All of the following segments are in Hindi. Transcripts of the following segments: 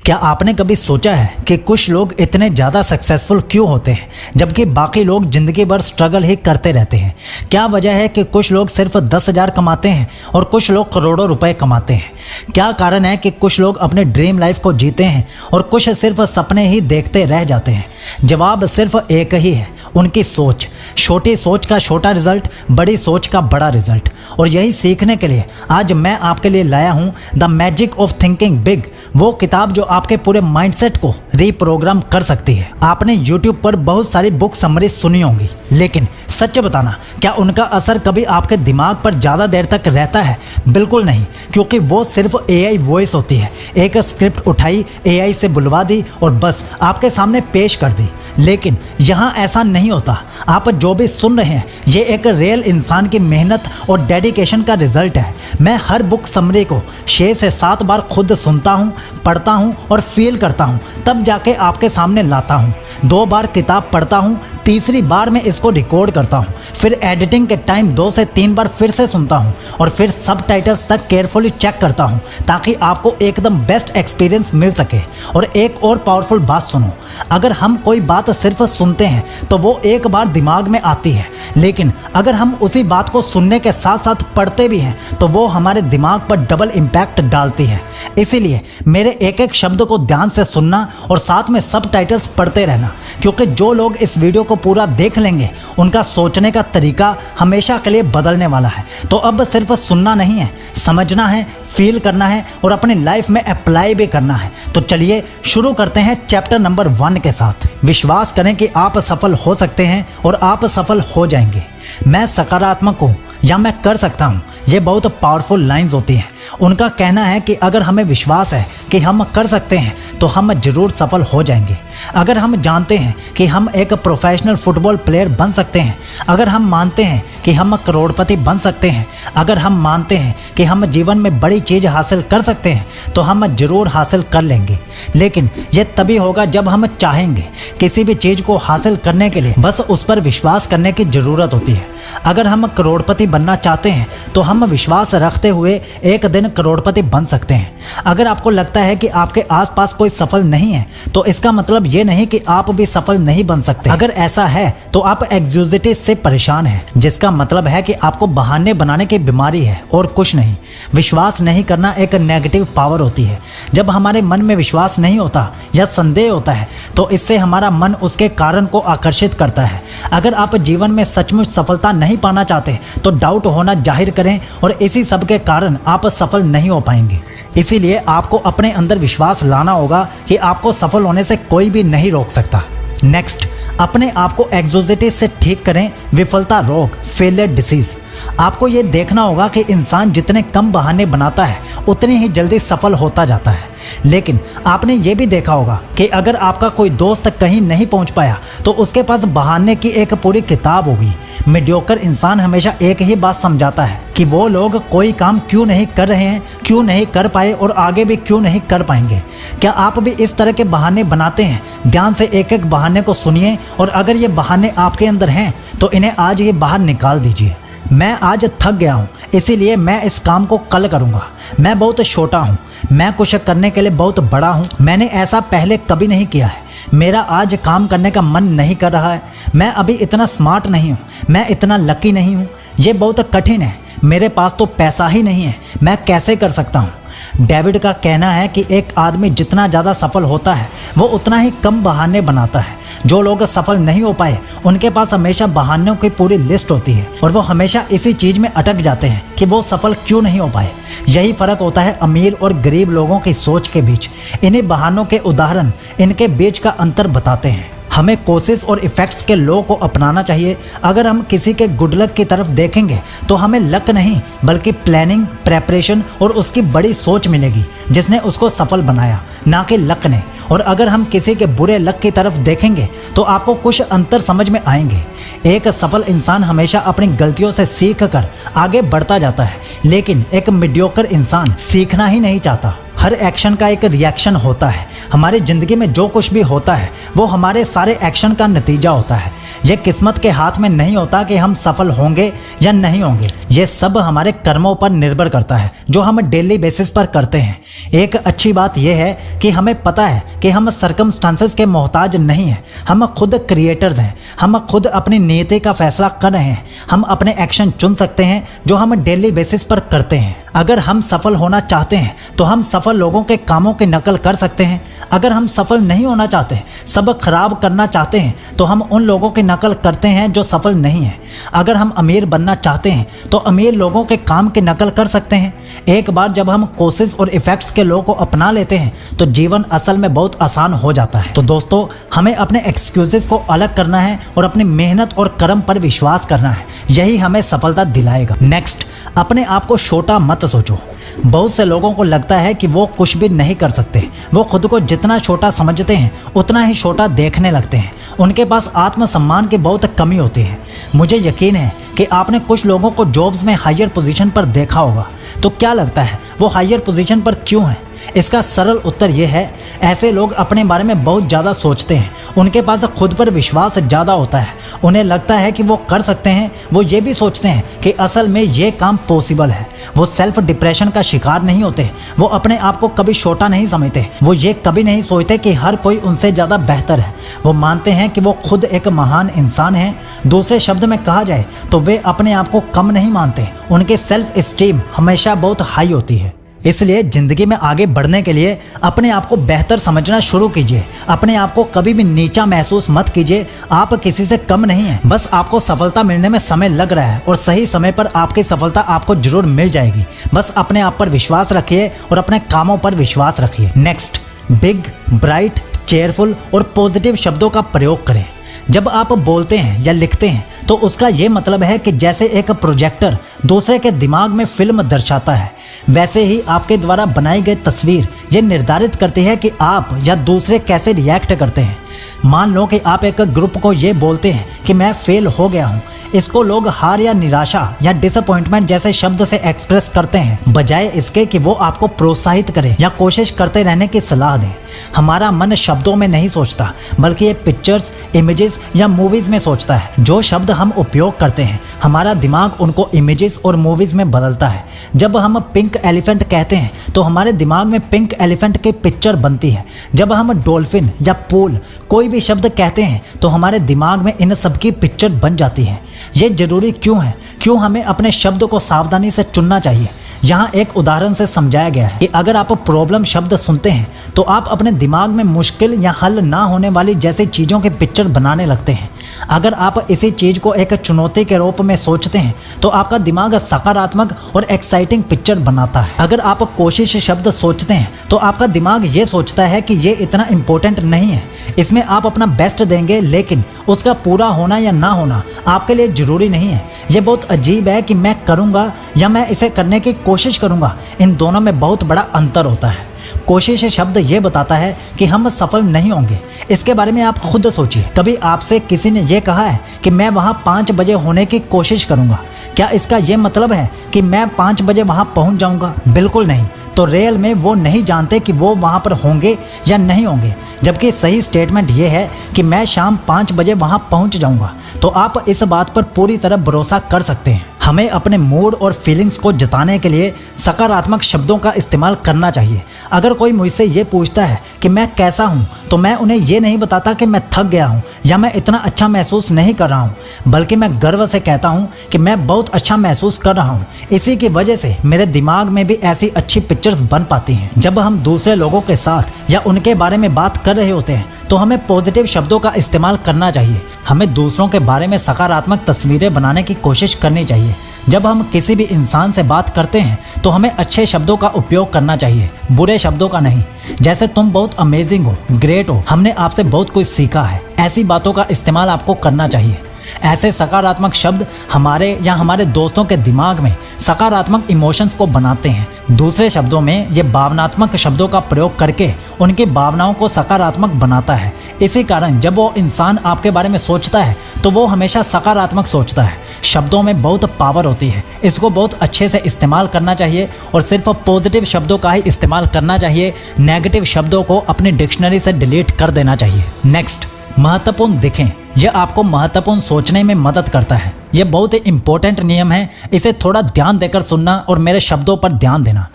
क्या आपने कभी सोचा है कि कुछ लोग इतने ज़्यादा सक्सेसफुल क्यों होते हैं जबकि बाकी लोग ज़िंदगी भर स्ट्रगल ही करते रहते हैं? क्या वजह है कि कुछ लोग सिर्फ 10,000 कमाते हैं और कुछ लोग करोड़ों रुपए कमाते हैं? क्या कारण है कि कुछ लोग अपने ड्रीम लाइफ को जीते हैं और कुछ सिर्फ सपने ही देखते रह जाते हैं? जवाब सिर्फ एक ही है, उनकी सोच। छोटी सोच का छोटा रिजल्ट, बड़ी सोच का बड़ा रिजल्ट। और यही सीखने के लिए आज मैं आपके लिए लाया हूँ the magic of thinking big, वो किताब जो आपके पूरे माइंडसेट को रीप्रोग्राम कर सकती है। आपने YouTube पर बहुत सारी बुक समरी सुनी होंगी, लेकिन सच बताना, क्या उनका असर कभी आपके दिमाग पर ज़्यादा देर तक रहता है? बिल्कुल नहीं, क्योंकि वो सिर्फ AI वॉइस होती है। एक स्क्रिप्ट उठाई, AI से बुलवा दी और बस आपके सामने पेश कर दी। लेकिन यहाँ ऐसा नहीं होता। आप जो भी सुन रहे हैं ये एक रियल इंसान की मेहनत और डेडिकेशन का रिजल्ट है। मैं हर बुक समरी को 6 से 7 बार खुद सुनता हूँ, पढ़ता हूँ और फील करता हूँ, तब जाके आपके सामने लाता हूँ। 2 बार किताब पढ़ता हूँ, तीसरी बार में इसको रिकॉर्ड करता हूँ, फिर एडिटिंग के टाइम 2 से 3 बार फिर से सुनता हूँ और फिर सबटाइटल्स तक केयरफुली चेक करता हूँ ताकि आपको एकदम बेस्ट एक्सपीरियंस मिल सके। और एक और पावरफुल बात सुनो, अगर हम कोई बात सिर्फ सुनते हैं तो वो एक बार दिमाग में आती है, लेकिन अगर हम उसी बात को सुनने के साथ साथ पढ़ते भी हैं तो वो हमारे दिमाग पर डबल इम्पैक्ट डालती है। इसीलिए मेरे एक एक शब्द को ध्यान से सुनना और साथ में सबटाइटल्स पढ़ते रहना, क्योंकि जो लोग इस वीडियो को पूरा देख लेंगे उनका सोचने का तरीका हमेशा के लिए बदलने वाला है। तो अब सिर्फ सुनना नहीं है, समझना है, फील करना है और अपनी लाइफ में अप्लाई भी करना है। तो चलिए शुरू करते हैं चैप्टर नंबर 1 के साथ। विश्वास करें कि आप सफल हो सकते हैं और आप सफल हो जाएंगे। मैं सकारात्मक हूँ या मैं कर सकता हूँ, ये बहुत पावरफुल लाइंस होती हैं। उनका कहना है कि अगर हमें विश्वास है कि हम कर सकते हैं तो हम जरूर सफल हो जाएंगे। अगर हम जानते हैं कि हम एक प्रोफेशनल फुटबॉल प्लेयर बन सकते हैं, अगर हम मानते हैं कि हम करोड़पति बन सकते हैं, अगर हम मानते हैं कि हम जीवन में बड़ी चीज़ हासिल कर सकते हैं, तो हम जरूर हासिल कर लेंगे। लेकिन यह तभी होगा जब हम चाहेंगे। किसी भी चीज़ को हासिल करने के लिए बस उस पर विश्वास करने की ज़रूरत होती है। अगर हम करोड़पति बनना चाहते हैं तो हम विश्वास रखते हुए एक दिन करोड़पति बन सकते हैं। अगर आपको लगता है कि आपके आसपास कोई सफल नहीं है तो इसका मतलब ये नहीं कि आप भी सफल नहीं बन सकते। अगर ऐसा है तो आप एंग्जाइटी से परेशान हैं, जिसका मतलब है कि आपको बहाने बनाने की बीमारी है और कुछ नहीं। विश्वास नहीं करना एक नेगेटिव पावर होती है। जब हमारे मन में विश्वास नहीं होता या संदेह होता है तो इससे हमारा मन उसके कारण को आकर्षित करता है। अगर आप जीवन में सचमुच सफलता नहीं पाना चाहते तो डाउट होना जाहिर करें और इसी सब के कारण आप सफल नहीं हो पाएंगे। इसीलिए आपको अपने अंदर विश्वास लाना होगा कि आपको सफल होने से कोई भी नहीं रोक सकता। नेक्स्ट, अपने आप को एंग्जाइटी से ठीक करें। विफलता रोग, फेलियर डिसीज। आपको ये देखना होगा कि इंसान जितने कम बहाने बनाता है उतने ही जल्दी सफल होता जाता है। लेकिन आपने ये भी देखा होगा कि अगर आपका कोई दोस्त कहीं नहीं पहुंच पाया तो उसके पास बहाने की एक पूरी किताब होगी। मीडियोकर इंसान हमेशा एक ही बात समझाता है कि वो लोग कोई काम क्यों नहीं कर रहे हैं, क्यों नहीं कर पाए और आगे भी क्यों नहीं कर पाएंगे। क्या आप भी इस तरह के बहाने बनाते हैं? ध्यान से एक एक बहाने को सुनिए और अगर ये बहाने आपके अंदर हैं तो इन्हें आज ही बाहर निकाल दीजिए। मैं आज थक गया हूँ, इसीलिए मैं इस काम को कल करूँगा। मैं बहुत छोटा हूँ, मैं कुछ करने के लिए बहुत बड़ा हूँ। मैंने ऐसा पहले कभी नहीं किया है। मेरा आज काम करने का मन नहीं कर रहा है। मैं अभी इतना स्मार्ट नहीं हूँ, मैं इतना लकी नहीं हूँ। ये बहुत कठिन है, मेरे पास तो पैसा ही नहीं है, मैं कैसे कर सकता हूँ। डेविड का कहना है कि एक आदमी जितना ज़्यादा सफल होता है वो उतना ही कम बहाने बनाता है। जो लोग सफल नहीं हो पाए उनके पास हमेशा बहानों की पूरी लिस्ट होती है और वो हमेशा इसी चीज़ में अटक जाते हैं कि वो सफल क्यों नहीं हो पाए। यही फ़र्क होता है अमीर और गरीब लोगों की सोच के बीच। इन्हीं बहानों के उदाहरण इनके बीच का अंतर बताते हैं। हमें कोशिश और इफ़ेक्ट्स के लॉ को अपनाना चाहिए। अगर हम किसी के गुड लक की तरफ देखेंगे तो हमें लक नहीं बल्कि प्लानिंग, प्रेपरेशन और उसकी बड़ी सोच मिलेगी जिसने उसको सफल बनाया, ना कि लक ने। और अगर हम किसी के बुरे लक की तरफ देखेंगे तो आपको कुछ अंतर समझ में आएंगे। एक सफल इंसान हमेशा अपनी गलतियों से सीख कर आगे बढ़ता जाता है, लेकिन एक मीडियोकर इंसान सीखना ही नहीं चाहता। हर एक्शन का एक रिएक्शन होता है। हमारी ज़िंदगी में जो कुछ भी होता है वो हमारे सारे एक्शन का नतीजा होता है। ये किस्मत के हाथ में नहीं होता कि हम सफल होंगे या नहीं होंगे। ये सब हमारे कर्मों पर निर्भर करता है जो हम डेली बेसिस पर करते हैं। एक अच्छी बात यह है कि हमें पता है कि हम सर्कमस्टांसेस के मोहताज नहीं हैं। हम खुद क्रिएटर्स हैं। हम खुद अपनी नियति का फैसला कर रहे हैं। हम अपने एक्शन चुन सकते हैं जो हम डेली बेसिस पर करते हैं। अगर हम सफल होना चाहते हैं तो हम सफल लोगों के कामों की नकल कर सकते हैं। अगर हम सफल नहीं होना चाहते, सब खराब करना चाहते हैं, तो हम उन लोगों की नकल करते हैं जो सफल नहीं हैं। अगर हम अमीर बनना चाहते हैं तो अमीर लोगों के काम की नकल कर सकते हैं। एक बार जब हम कोशिश और इफेक्ट्स के लोगों को अपना लेते हैं तो जीवन असल में बहुत आसान हो जाता है। तो दोस्तों, हमें अपने एक्सक्यूजेस को अलग करना है और अपनी मेहनत और कर्म पर विश्वास करना है। यही हमें सफलता दिलाएगा। नेक्स्ट, अपने आप को छोटा मत सोचो। बहुत से लोगों को लगता है कि वो कुछ भी नहीं कर सकते। वो खुद को जितना छोटा समझते हैं उतना ही छोटा देखने लगते हैं। उनके पास आत्मसम्मान की बहुत कमी होती है। मुझे यकीन है कि आपने कुछ लोगों को जॉब्स में हायर पोजीशन पर देखा होगा। तो क्या लगता है वो हायर पोजीशन पर क्यों है? इसका सरल उत्तर ये है, ऐसे लोग अपने बारे में बहुत ज़्यादा सोचते हैं। उनके पास खुद पर विश्वास ज़्यादा होता है। उन्हें लगता है कि वो कर सकते हैं। वो ये भी सोचते हैं कि असल में ये काम पॉसिबल है। वो सेल्फ डिप्रेशन का शिकार नहीं होते। वो अपने आप को कभी छोटा नहीं समझते। वो ये कभी नहीं सोचते कि हर कोई उनसे ज़्यादा बेहतर है। वो मानते हैं कि वो खुद एक महान इंसान है। दूसरे शब्द में कहा जाए तो वे अपने आप को कम नहीं मानते। उनके सेल्फ स्टीम हमेशा बहुत हाई होती है। इसलिए ज़िंदगी में आगे बढ़ने के लिए अपने आप को बेहतर समझना शुरू कीजिए। अपने आप को कभी भी नीचा महसूस मत कीजिए। आप किसी से कम नहीं हैं। बस आपको सफलता मिलने में समय लग रहा है और सही समय पर आपकी सफलता आपको जरूर मिल जाएगी। बस अपने आप पर विश्वास रखिए और अपने कामों पर विश्वास रखिए। नेक्स्ट, बिग, ब्राइट, चेयरफुल और पॉजिटिव शब्दों का प्रयोग करें। जब आप बोलते हैं या लिखते हैं तो उसका ये मतलब है कि जैसे एक प्रोजेक्टर दूसरे के दिमाग में फिल्म दर्शाता है, वैसे ही आपके द्वारा बनाई गई तस्वीर ये निर्धारित करती है कि आप या दूसरे कैसे रिएक्ट करते हैं। मान लो कि आप एक ग्रुप को ये बोलते हैं कि मैं फेल हो गया हूँ। इसको लोग हार या निराशा या डिसअपॉइंटमेंट जैसे शब्द से एक्सप्रेस करते हैं, बजाय इसके कि वो आपको प्रोत्साहित करें या कोशिश करते रहने की सलाह दें। हमारा मन शब्दों में नहीं सोचता, बल्कि ये पिक्चर्स, इमेजेस या मूवीज़ में सोचता है। जो शब्द हम उपयोग करते हैं, हमारा दिमाग उनको इमेजेस और मूवीज़ में बदलता है। जब हम पिंक एलिफेंट कहते हैं तो हमारे दिमाग में पिंक एलिफेंट की पिक्चर बनती है। जब हम डॉल्फिन या पूल कोई भी शब्द कहते हैं तो हमारे दिमाग में इन सब की पिक्चर बन जाती है। ये जरूरी क्यों है? क्यों हमें अपने शब्द को सावधानी से चुनना चाहिए? यहाँ एक उदाहरण से समझाया गया है कि अगर आप प्रॉब्लम शब्द सुनते हैं तो आप अपने दिमाग में मुश्किल या हल ना होने वाली जैसी चीज़ों की पिक्चर बनाने लगते हैं। अगर आप इसी चीज़ को एक चुनौती के रूप में सोचते हैं तो आपका दिमाग सकारात्मक और एक्साइटिंग पिक्चर बनाता है। अगर आप कोशिश शब्द सोचते हैं तो आपका दिमाग ये सोचता है कि ये इतना इम्पोर्टेंट नहीं है, इसमें आप अपना बेस्ट देंगे, लेकिन उसका पूरा होना या ना होना आपके लिए ज़रूरी नहीं है। ये बहुत अजीब है कि मैं करूँगा या मैं इसे करने की कोशिश करूँगा। इन दोनों में बहुत बड़ा अंतर होता है। कोशिश शब्द ये बताता है कि हम सफल नहीं होंगे। इसके बारे में आप खुद सोचिए। कभी आपसे किसी ने ये कहा है कि मैं वहाँ 5 बजे होने की कोशिश करूँगा? क्या इसका ये मतलब है कि मैं 5 बजे वहाँ पहुँच जाऊँगा? बिल्कुल नहीं। तो रियल में वो नहीं जानते कि वो वहाँ पर होंगे या नहीं होंगे, जबकि सही स्टेटमेंट ये है कि मैं शाम 5 बजे वहाँ पहुँच जाऊँगा। तो आप इस बात पर पूरी तरह भरोसा कर सकते हैं। हमें अपने मूड और फीलिंग्स को जताने के लिए सकारात्मक शब्दों का इस्तेमाल करना चाहिए। अगर कोई मुझसे ये पूछता है कि मैं कैसा हूँ तो मैं उन्हें ये नहीं बताता कि मैं थक गया हूँ या मैं इतना अच्छा महसूस नहीं कर रहा हूँ, बल्कि मैं गर्व से कहता हूँ कि मैं बहुत अच्छा महसूस कर रहा हूँ। इसी की वजह से मेरे दिमाग में भी ऐसी अच्छी पिक्चर्स बन पाती हैं। जब हम दूसरे लोगों के साथ या उनके बारे में बात कर रहे होते हैं तो हमें पॉजिटिव शब्दों का इस्तेमाल करना चाहिए। हमें दूसरों के बारे में सकारात्मक तस्वीरें बनाने की कोशिश करनी चाहिए। जब हम किसी भी इंसान से बात करते हैं तो हमें अच्छे शब्दों का उपयोग करना चाहिए, बुरे शब्दों का नहीं। जैसे तुम बहुत अमेजिंग हो, ग्रेट हो, हमने आपसे बहुत कुछ सीखा है, ऐसी बातों का इस्तेमाल आपको करना चाहिए। ऐसे सकारात्मक शब्द हमारे या हमारे दोस्तों के दिमाग में सकारात्मक इमोशंस को बनाते हैं। दूसरे शब्दों में ये भावनात्मक शब्दों का प्रयोग करके उनकी भावनाओं को सकारात्मक बनाता है। इसी कारण जब वो इंसान आपके बारे में सोचता है तो वो हमेशा सकारात्मक सोचता है। शब्दों में बहुत पावर होती है, इसको बहुत अच्छे से इस्तेमाल करना चाहिए और सिर्फ पॉजिटिव शब्दों का ही इस्तेमाल करना चाहिए। नेगेटिव शब्दों को अपनी डिक्शनरी से डिलीट कर देना चाहिए। नेक्स्ट, महत्वपूर्ण दिखें यह आपको महत्वपूर्ण सोचने में मदद करता है। यह बहुत ही इंपॉर्टेंट नियम है, इसे थोड़ा ध्यान देकर सुनना और मेरे शब्दों पर ध्यान देना।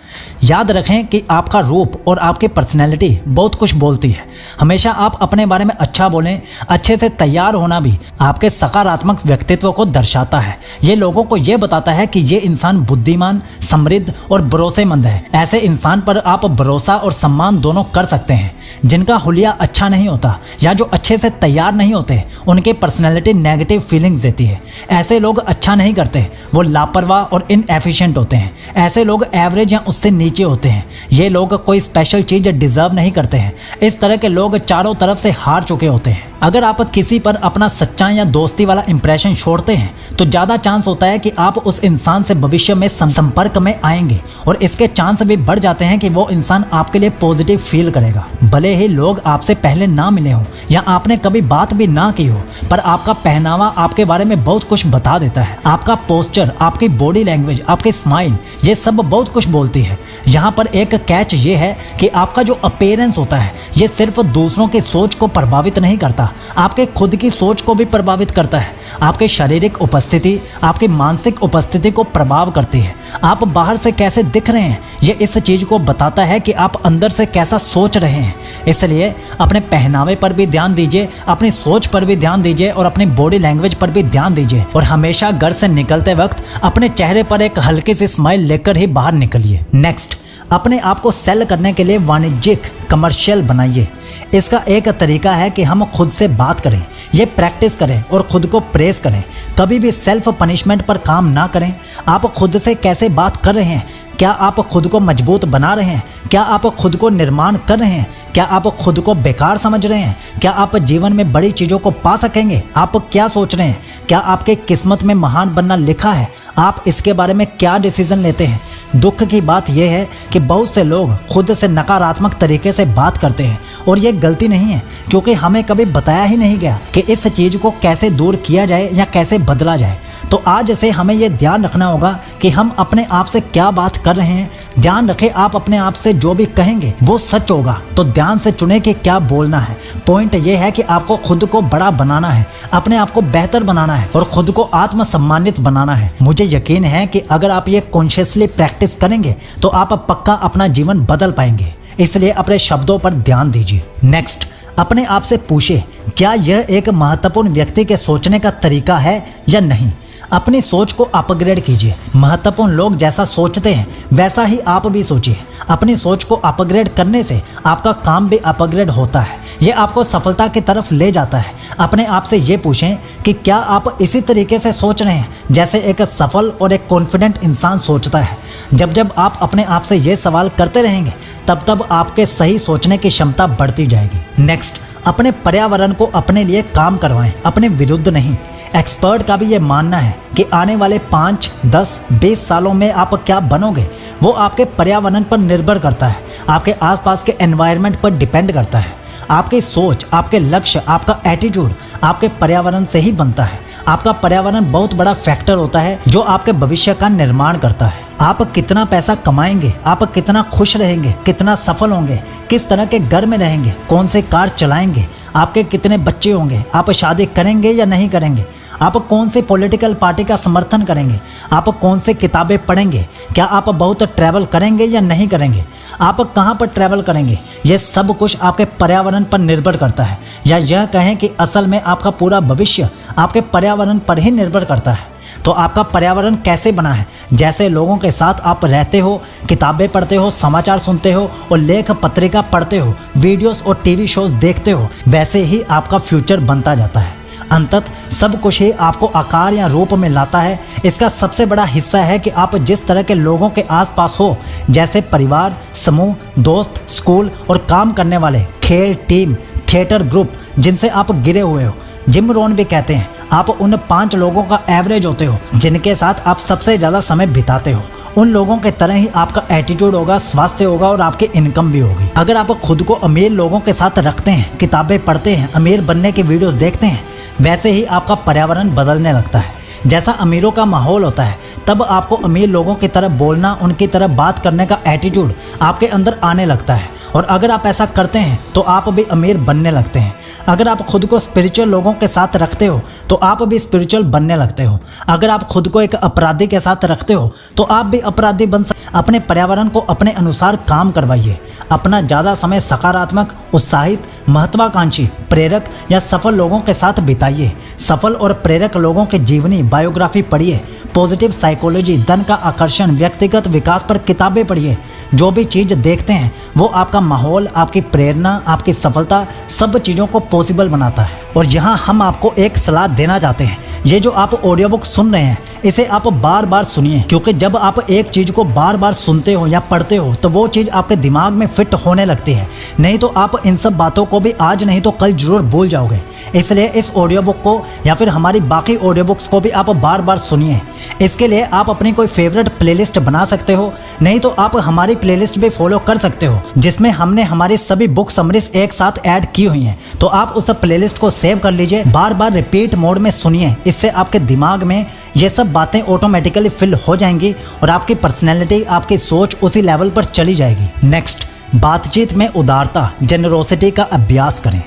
याद रखें कि आपका रूप और आपकी पर्सनैलिटी बहुत कुछ बोलती है। हमेशा आप अपने बारे में अच्छा बोलें। अच्छे से तैयार होना भी आपके सकारात्मक व्यक्तित्व को दर्शाता है। ये लोगों को ये बताता है कि ये इंसान बुद्धिमान, समृद्ध और भरोसेमंद है। ऐसे इंसान पर आप भरोसा और सम्मान दोनों कर सकते हैं। जिनका हुलिया अच्छा नहीं होता या जो अच्छे से तैयार नहीं होते, उनकी पर्सनैलिटी नेगेटिव फीलिंग्स देती है। ऐसे लोग अच्छा नहीं करते, वो लापरवाह और इनएफिशिएंट होते हैं। ऐसे लोग एवरेज या उससे नीचे होते हैं। ये लोग कोई स्पेशल चीज़ डिजर्व नहीं करते हैं। इस तरह के लोग चारों तरफ से हार चुके होते हैं। अगर आप किसी पर अपना सच्चा या दोस्ती वाला इंप्रेशन छोड़ते हैं तो ज़्यादा चांस होता है कि आप उस इंसान से भविष्य में संपर्क में आएंगे, और इसके चांस भी बढ़ जाते हैं कि वो इंसान आपके लिए पॉजिटिव फील करेगा। भले ही लोग आपसे पहले ना मिले हों या आपने कभी बात भी ना की हो, पर आपका पहनावा आपके बारे में बहुत कुछ बता देता है। आपका पोस्चर, आपकी बॉडी लैंग्वेज, आपकी स्माइल, ये सब बहुत कुछ बोलती है। यहाँ पर एक कैच ये है कि आपका जो अपीयरेंस होता है ये सिर्फ दूसरों की सोच को प्रभावित नहीं करता, आपके खुद की सोच को भी प्रभावित करता है। आपकी शारीरिक उपस्थिति आपकी मानसिक उपस्थिति को प्रभाव करती है। आप बाहर से कैसे दिख रहे हैं ये इस चीज़ को बताता है कि आप अंदर से कैसा सोच रहे हैं। इसलिए अपने पहनावे पर भी ध्यान दीजिए, अपनी सोच पर भी ध्यान दीजिए और अपनी बॉडी लैंग्वेज पर भी ध्यान दीजिए। और हमेशा घर से निकलते वक्त अपने चेहरे पर एक हल्की सी स्माइल लेकर ही बाहर निकलिए। नेक्स्ट, अपने आप को सेल करने के लिए वाणिज्यिक कमर्शियल बनाइए। इसका एक तरीका है कि हम खुद से बात करें, ये प्रैक्टिस करें और खुद को प्रेस करें। कभी भी सेल्फ पनिशमेंट पर काम ना करें। आप खुद से कैसे बात कर रहे हैं? क्या आप खुद को मजबूत बना रहे हैं? क्या आप खुद को निर्माण कर रहे हैं? क्या आप खुद को बेकार समझ रहे हैं? क्या आप जीवन में बड़ी चीज़ों को पा सकेंगे? आप क्या सोच रहे हैं? क्या आपके किस्मत में महान बनना लिखा है? आप इसके बारे में क्या डिसीजन लेते हैं? दुख की बात यह है कि बहुत से लोग खुद से नकारात्मक तरीके से बात करते हैं, और ये गलती नहीं है, क्योंकि हमें कभी बताया ही नहीं गया कि इस चीज़ को कैसे दूर किया जाए या कैसे बदला जाए। तो आज से हमें ये ध्यान रखना होगा कि हम अपने आप से क्या बात कर रहे हैं। ध्यान रखें, आप अपने आप से जो भी कहेंगे वो सच होगा। तो ध्यान से चुनें कि क्या बोलना है। पॉइंट ये है कि आपको खुद को बड़ा बनाना है, अपने आप को बेहतर बनाना है और खुद को आत्मसम्मानित बनाना है। मुझे यकीन है कि अगर आप ये कॉन्शियसली प्रैक्टिस करेंगे तो आप पक्का अपना जीवन बदल पाएंगे। इसलिए अपने शब्दों पर ध्यान दीजिए। नेक्स्ट, अपने आप से पूछे, क्या यह एक महत्वपूर्ण व्यक्ति के सोचने का तरीका है या नहीं। अपनी सोच को अपग्रेड कीजिए। महत्वपूर्ण लोग जैसा सोचते हैं वैसा ही आप भी सोचिए। अपनी सोच को अपग्रेड करने से आपका काम भी अपग्रेड होता है। ये आपको सफलता की तरफ ले जाता है। अपने आप से ये पूछें कि क्या आप इसी तरीके से सोच रहे हैं जैसे एक सफल और एक कॉन्फिडेंट इंसान सोचता है। जब जब आप अपने आप से ये सवाल करते रहेंगे तब तब आपके सही सोचने की क्षमता बढ़ती जाएगी। नेक्स्ट, अपने पर्यावरण को अपने लिए काम करवाएं, अपने विरुद्ध नहीं। एक्सपर्ट का भी ये मानना है कि आने वाले 5, 10, 20 सालों में आप क्या बनोगे वो आपके पर्यावरण पर निर्भर करता है, आपके आसपास के एनवायरनमेंट पर डिपेंड करता है। आपकी सोच, आपके लक्ष्य, आपका एटीट्यूड आपके पर्यावरण से ही बनता है। आपका पर्यावरण बहुत बड़ा फैक्टर होता है जो आपके भविष्य का निर्माण करता है। आप कितना पैसा कमाएंगे, आप कितना खुश रहेंगे, कितना सफल होंगे, किस तरह के घर में रहेंगे, कौन से कार चलाएंगे, आपके कितने बच्चे होंगे, आप शादी करेंगे या नहीं करेंगे, आप कौन से पॉलिटिकल पार्टी का समर्थन करेंगे, आप कौन से किताबें पढ़ेंगे, क्या आप बहुत ट्रैवल करेंगे या नहीं करेंगे, आप कहाँ पर ट्रैवल करेंगे, ये सब कुछ आपके पर्यावरण पर निर्भर करता है। या यह कहें कि असल में आपका पूरा भविष्य आपके पर्यावरण पर ही निर्भर करता है। तो आपका पर्यावरण कैसे बना है? जैसे लोगों के साथ आप रहते हो, किताबें पढ़ते हो, समाचार सुनते हो और लेख पत्रिका पढ़ते हो, वीडियोस और टीवी शोज देखते हो, वैसे ही आपका फ्यूचर बनता जाता है। अंततः सब कुछ ही आपको आकार या रूप में लाता है। इसका सबसे बड़ा हिस्सा है कि आप जिस तरह के लोगों के आसपास हो, जैसे परिवार, समूह, दोस्त, स्कूल और काम करने वाले, खेल टीम, थिएटर ग्रुप जिनसे आप गिरे हुए हो। जिम रोन भी कहते हैं आप उन 5 लोगों का एवरेज होते हो जिनके साथ आप सबसे ज़्यादा समय बिताते हो। उन लोगों के तरह ही आपका एटीट्यूड होगा, स्वास्थ्य होगा और आपकी इनकम भी होगी। अगर आप खुद को अमीर लोगों के साथ रखते हैं, किताबें पढ़ते हैं, अमीर बनने के वीडियो देखते हैं, वैसे ही आपका पर्यावरण बदलने लगता है। जैसा अमीरों का माहौल होता है तब आपको अमीर लोगों की तरह बोलना, उनकी तरह बात करने का एटीट्यूड आपके अंदर आने लगता है और अगर आप ऐसा करते हैं तो आप भी अमीर बनने लगते हैं। अगर आप खुद को स्पिरिचुअल लोगों के साथ रखते हो तो आप भी स्पिरिचुअल बनने लगते हो। अगर आप खुद को एक अपराधी के साथ रखते हो तो आप भी अपराधी बन सकते। अपने पर्यावरण को अपने अनुसार काम करवाइए। अपना ज़्यादा समय सकारात्मक, उत्साहित, महत्वाकांक्षी, प्रेरक या सफल लोगों के साथ बिताइए। सफल और प्रेरक लोगों की जीवनी बायोग्राफी पढ़िए। पॉजिटिव साइकोलॉजी, धन का आकर्षण, व्यक्तिगत विकास पर किताबें पढ़िए। जो भी चीज़ देखते हैं वो आपका माहौल, आपकी प्रेरणा, आपकी सफलता, सब चीज़ों को पॉसिबल बनाता है। और यहाँ हम आपको एक सलाह देना चाहते हैं। ये जो आप ऑडियो बुक सुन रहे हैं इसे आप बार बार सुनिए, क्योंकि जब आप एक चीज़ को बार बार सुनते हो या पढ़ते हो तो वो चीज़ आपके दिमाग में फिट होने लगती है। नहीं तो आप इन सब बातों को भी आज नहीं तो कल जरूर भूल जाओगे। इसलिए इस ऑडियो बुक को या फिर हमारी बाकी ऑडियो बुक्स को भी आप बार बार सुनिए। इसके लिए आप अपनी कोई फेवरेट प्लेलिस्ट बना सकते हो, नहीं तो आप हमारी प्लेलिस्ट भी फॉलो कर सकते हो जिसमें हमने हमारी सभी बुक समरीज एक साथ ऐड की हुई हैं। तो आप उस प्लेलिस्ट को सेव कर लीजिए, बार बार रिपीट मोड में सुनिए। इससे आपके दिमाग में ये सब बातें ऑटोमेटिकली फिल हो जाएंगी और आपकी पर्सनैलिटी, आपकी सोच उसी लेवल पर चली जाएगी। नेक्स्ट, बातचीत में उदारता, जेनरोसिटी का अभ्यास करें।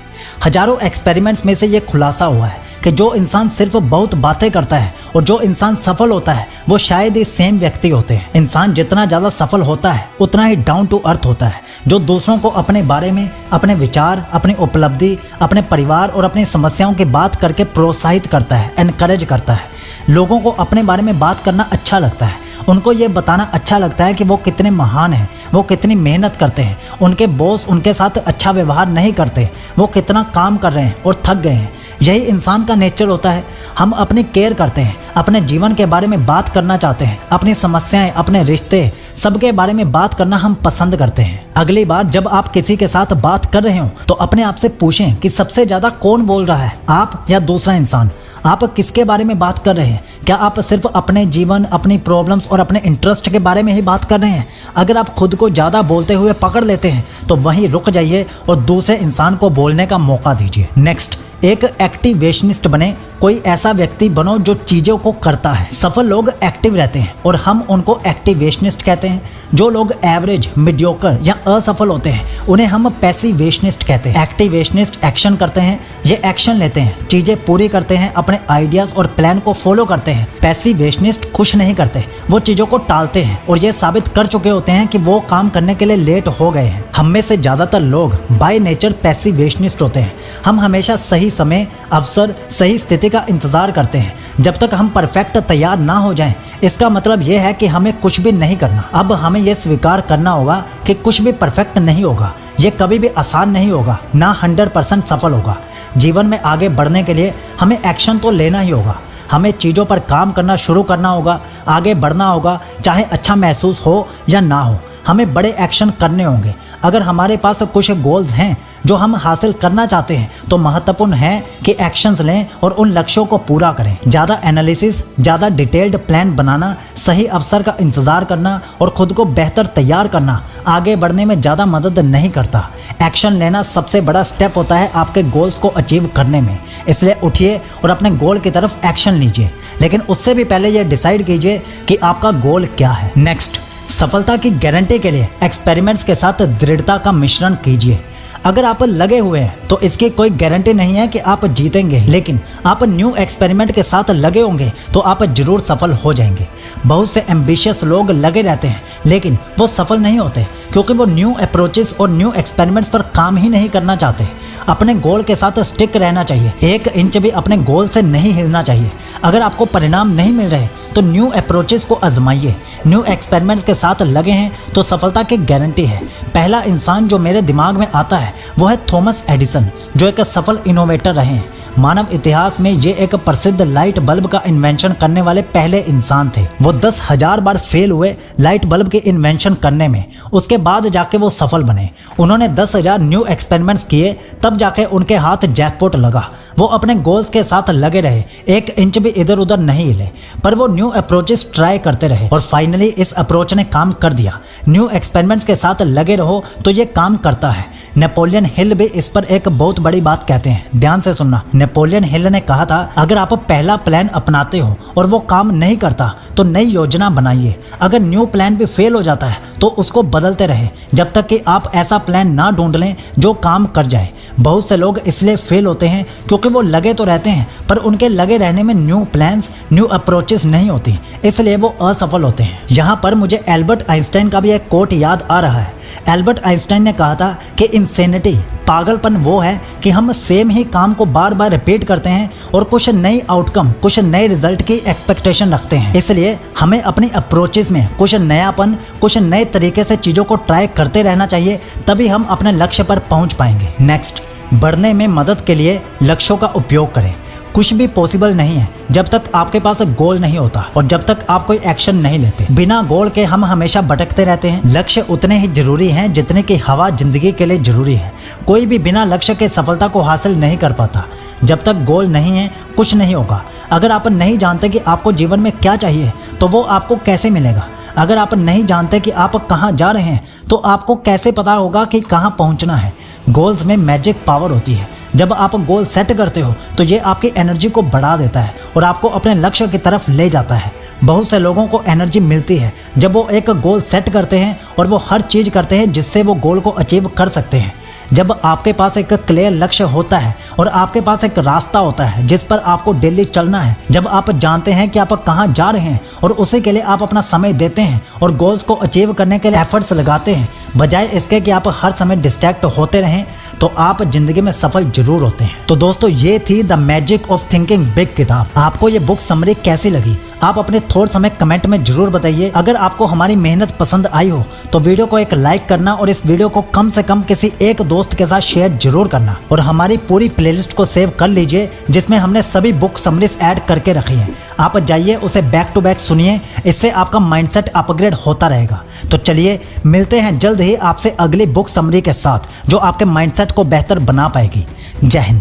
हजारों एक्सपेरिमेंट्स में से ये खुलासा हुआ है कि जो इंसान सिर्फ बहुत बातें करता है और जो इंसान सफल होता है वो शायद ही सेम व्यक्ति होते हैं। इंसान जितना ज़्यादा सफल होता है उतना ही डाउन टू अर्थ होता है, जो दूसरों को अपने बारे में, अपने विचार, अपनी उपलब्धि, अपने परिवार और अपनी समस्याओं की बात करके प्रोत्साहित करता है, एनकरेज करता है। लोगों को अपने बारे में बात करना अच्छा लगता है। उनको ये बताना अच्छा लगता है कि वो कितने महान हैं, वो कितनी मेहनत करते हैं, उनके बॉस उनके साथ अच्छा व्यवहार नहीं करते, वो कितना काम कर रहे हैं और थक गए हैं। यही इंसान का नेचर होता है। हम अपनी केयर करते हैं, अपने जीवन के बारे में बात करना चाहते हैं, अपनी समस्याएं, अपने रिश्ते, सबके बारे में बात करना हम पसंद करते हैं। अगली बार जब आप किसी के साथ बात कर रहे हो तो अपने आप से पूछें कि सबसे ज़्यादा कौन बोल रहा है, आप या दूसरा इंसान। आप किसके बारे में बात कर रहे हैं? क्या आप सिर्फ अपने जीवन, अपनी प्रॉब्लम्स और अपने इंटरेस्ट के बारे में ही बात कर रहे हैं? अगर आप खुद को ज़्यादा बोलते हुए पकड़ लेते हैं तो वहीं रुक जाइए और दूसरे इंसान को बोलने का मौका दीजिए। नेक्स्ट, एक एक्टिवेशनिस्ट बने। कोई ऐसा व्यक्ति बनो जो चीज़ों को करता है। सफल लोग एक्टिव रहते हैं और हम उनको एक्टिवेशनिस्ट कहते हैं। जो लोग एवरेज, मीडियोकर या असफल होते हैं उन्हें हम पैसिवेशनिस्ट कहते हैं। एक्टिवेशनिस्ट एक्शन करते हैं, ये एक्शन लेते हैं, चीज़ें पूरी करते हैं, अपने आइडियाज़ और प्लान को फॉलो करते हैं। पैसिवेशनिस्ट खुश नहीं करते, वो चीज़ों को टालते हैं और ये साबित कर चुके होते हैं कि वो काम करने के लिए लेट हो गए हैं। हम में से ज़्यादातर लोग बाय नेचर पैसिवेशनिस्ट होते हैं। हम हमेशा सही समय, अवसर, सही स्थिति का इंतज़ार करते हैं जब तक हम परफेक्ट तैयार ना हो जाएं। इसका मतलब यह है कि हमें कुछ भी नहीं करना। अब हमें यह स्वीकार करना होगा कि कुछ भी परफेक्ट नहीं होगा, ये कभी भी आसान नहीं होगा, ना 100% सफल होगा। जीवन में आगे बढ़ने के लिए हमें एक्शन तो लेना ही होगा। हमें चीज़ों पर काम करना शुरू करना होगा, आगे बढ़ना होगा, चाहे अच्छा महसूस हो या ना हो। हमें बड़े एक्शन करने होंगे। अगर हमारे पास कुछ गोल्स हैं जो हम हासिल करना चाहते हैं तो महत्वपूर्ण है कि एक्शंस लें और उन लक्ष्यों को पूरा करें। ज़्यादा एनालिसिस, ज़्यादा डिटेल्ड प्लान बनाना, सही अवसर का इंतज़ार करना और खुद को बेहतर तैयार करना आगे बढ़ने में ज़्यादा मदद नहीं करता। एक्शन लेना सबसे बड़ा स्टेप होता है आपके गोल्स को अचीव करने में। इसलिए उठिए और अपने गोल की तरफ एक्शन लीजिए, लेकिन उससे भी पहले ये डिसाइड कीजिए कि आपका गोल क्या है। नेक्स्ट, सफलता की गारंटी के लिए एक्सपेरिमेंट्स के साथ दृढ़ता का मिश्रण कीजिए। अगर आप लगे हुए हैं तो इसकी कोई गारंटी नहीं है कि आप जीतेंगे, लेकिन आप न्यू एक्सपेरिमेंट के साथ लगे होंगे तो आप जरूर सफल हो जाएंगे। बहुत से एम्बिशियस लोग लगे रहते हैं लेकिन वो सफल नहीं होते क्योंकि वो न्यू अप्रोचेस और न्यू एक्सपेरिमेंट्स पर काम ही नहीं करना चाहते। अपने गोल के साथ स्टिक रहना चाहिए, 1 इंच भी अपने गोल से नहीं हिलना चाहिए। अगर आपको परिणाम नहीं मिल रहे तो न्यू अप्रोचेस को आजमाइए। न्यू एक्सपेरिमेंट्स के साथ लगे हैं तो सफलता की गारंटी है। पहला इंसान जो मेरे दिमाग में आता है वो है थॉमस एडिसन, जो एक सफल इनोवेटर रहे हैं। मानव इतिहास में ये एक प्रसिद्ध लाइट बल्ब का इन्वेंशन करने वाले पहले इंसान थे। वो 10,000 बार फेल हुए लाइट बल्ब के इन्वेंशन करने में, उसके बाद जाके वो सफल बने। उन्होंने 10,000 न्यू एक्सपेरिमेंट्स किए, तब जाके उनके हाथ जैकपॉट लगा। वो अपने गोल्स के साथ लगे रहे, 1 इंच भी इधर उधर नहीं हिले, पर वो न्यू अप्रोचेस ट्राई करते रहे और फाइनली इस अप्रोच ने काम कर दिया। न्यू एक्सपेरिमेंट्स के साथ लगे रहो तो ये काम करता है। नेपोलियन हिल भी इस पर एक बहुत बड़ी बात कहते हैं, ध्यान से सुनना। नेपोलियन हिल ने कहा था, अगर आप पहला प्लान अपनाते हो और वो काम नहीं करता तो नई योजना बनाइए। अगर न्यू प्लान भी फेल हो जाता है तो उसको बदलते रहे जब तक कि आप ऐसा प्लान ना ढूंढ लें जो काम कर जाए। बहुत से लोग इसलिए फेल होते हैं क्योंकि वो लगे तो रहते हैं पर उनके लगे रहने में न्यू प्लान्स, न्यू अप्रोचेस नहीं होती, इसलिए वो असफल होते हैं। यहाँ पर मुझे एल्बर्ट आइंस्टाइन का भी एक कोट याद आ रहा है। एल्बर्ट आइंस्टाइन ने कहा था कि इंसेनिटी, पागलपन वो है कि हम सेम ही काम को बार बार रिपीट करते हैं और कुछ नई आउटकम, कुछ नए रिजल्ट की एक्सपेक्टेशन रखते हैं। इसलिए हमें अपनी अप्रोचेस में कुछ नयापन, कुछ नए तरीके से चीज़ों को ट्राई करते रहना चाहिए, तभी हम अपने लक्ष्य पर पहुंच पाएंगे। नेक्स्ट, बढ़ने में मदद के लिए लक्ष्यों का उपयोग करें। कुछ भी पॉसिबल नहीं है जब तक आपके पास गोल नहीं होता और जब तक आप कोई एक्शन नहीं लेते। बिना गोल के हम हमेशा भटकते रहते हैं। लक्ष्य उतने ही जरूरी हैं जितने की हवा जिंदगी के लिए जरूरी है। कोई भी बिना लक्ष्य के सफलता को हासिल नहीं कर पाता। जब तक गोल नहीं है कुछ नहीं होगा। अगर आप नहीं जानते कि आपको जीवन में क्या चाहिए तो वो आपको कैसे मिलेगा। अगर आप नहीं जानते कि आप कहाँ जा रहे हैं तो आपको कैसे पता होगा कि कहाँ पहुँचना है। गोल्स में मैजिक पावर होती है। जब आप गोल सेट करते हो तो ये आपकी एनर्जी को बढ़ा देता है और आपको अपने लक्ष्य की तरफ ले जाता है। बहुत से लोगों को एनर्जी मिलती है जब वो एक गोल सेट करते हैं और वो हर चीज़ करते हैं जिससे वो गोल को अचीव कर सकते हैं। जब आपके पास एक क्लियर लक्ष्य होता है और आपके पास एक रास्ता होता है जिस पर आपको डेली चलना है, जब आप जानते हैं कि आप कहाँ जा रहे हैं और उसी के लिए आप अपना समय देते हैं और गोल्स को अचीव करने के लिए एफर्ट्स लगाते हैं, बजाय इसके कि आप हर समय डिस्ट्रैक्ट होते रहें, तो आप जिंदगी में सफल जरूर होते हैं। तो दोस्तों, ये थी the magic of thinking big किताब। आपको ये बुक समरी कैसी लगी? आप अपने थॉट्स हमें कमेंट में जरूर बताइए। अगर आपको हमारी मेहनत पसंद आई हो तो वीडियो को एक लाइक करना और इस वीडियो को कम से कम किसी एक दोस्त के साथ शेयर जरूर करना। और हमारी पूरी प्लेलिस्ट को सेव कर लीजिए जिसमें हमने सभी बुक समरीज ऐड करके रखी है। आप जाइए उसे बैक टू बैक सुनिए, इससे आपका माइंडसेट अपग्रेड होता रहेगा। तो चलिए मिलते हैं जल्द ही आपसे अगली बुक समरी के साथ जो आपके माइंडसेट को बेहतर बना पाएगी। जय हिंद।